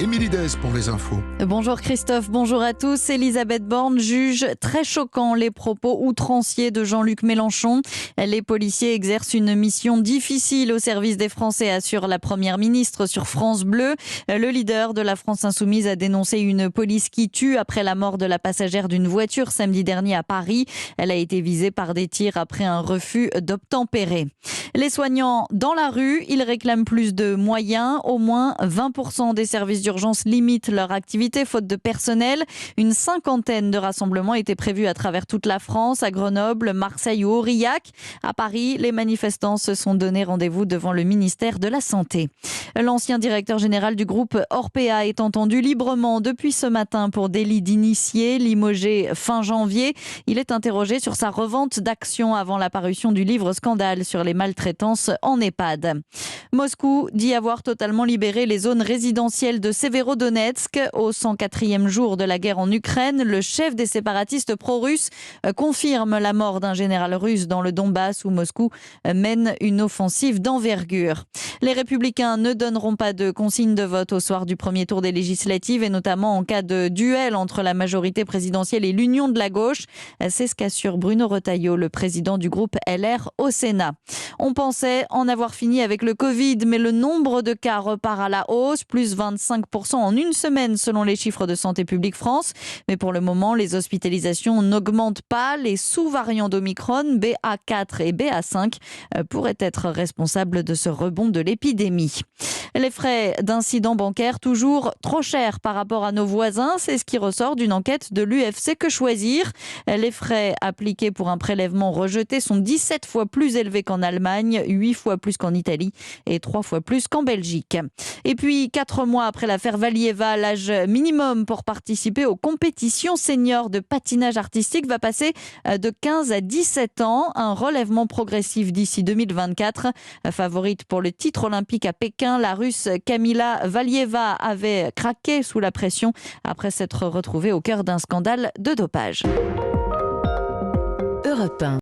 Émilie Dez pour les infos. Bonjour Christophe, bonjour à tous. Elisabeth Borne juge très choquant les propos outranciers de Jean-Luc Mélenchon. Les policiers exercent une mission difficile au service des Français, assure la première ministre sur France Bleu. Le leader de la France Insoumise a dénoncé une police qui tue après la mort de la passagère d'une voiture samedi dernier à Paris. Elle a été visée par des tirs après un refus d'obtempérer. Les soignants dans la rue, ils réclament plus de moyens. Au moins 20% des services d'urgence limitent leur activité faute de personnel. Une cinquantaine de rassemblements étaient prévus à travers toute la France, à Grenoble, Marseille ou Aurillac. À Paris, les manifestants se sont donné rendez-vous devant le ministère de la Santé. L'ancien directeur général du groupe Orpea est entendu librement depuis ce matin pour délit d'initié, limogé fin janvier. Il est interrogé sur sa revente d'actions avant la parution du livre Scandale sur les maltraitances en EHPAD. Moscou dit avoir totalement libéré les zones résidentielles de Severodonetsk. Au 104e jour de la guerre en Ukraine, le chef des séparatistes pro-russes confirme la mort d'un général russe dans le Donbass où Moscou mène une offensive d'envergure. Les Républicains ne donneront pas de consigne de vote au soir du premier tour des législatives et notamment en cas de duel entre la majorité présidentielle et l'Union de la gauche. C'est ce qu'assure Bruno Retailleau, le président du groupe LR au Sénat. On pensait en avoir fini avec le Covid, mais le nombre de cas repart à la hausse, plus 25% en une semaine selon les chiffres de Santé publique France. Mais pour le moment, les hospitalisations n'augmentent pas. Les sous-variants d'Omicron, BA4 et BA5, pourraient être responsables de ce rebond de l'épidémie. Les frais d'incidents bancaires toujours trop chers par rapport à nos voisins, c'est ce qui ressort d'une enquête de l'UFC Que Choisir. Les frais appliqués pour un prélèvement rejeté sont 17 fois plus élevés qu'en Allemagne, 8 fois plus qu'en Italie et 3 fois plus qu'en Belgique. Et puis, 4 mois après l'affaire Valieva, l'âge minimum pour participer aux compétitions seniors de patinage artistique va passer de 15 à 17 ans. Un relèvement progressif d'ici 2024. Favorite pour le titre olympique à Pékin, la Russe Kamila Valieva avait craqué sous la pression après s'être retrouvée au cœur d'un scandale de dopage. Europe 1.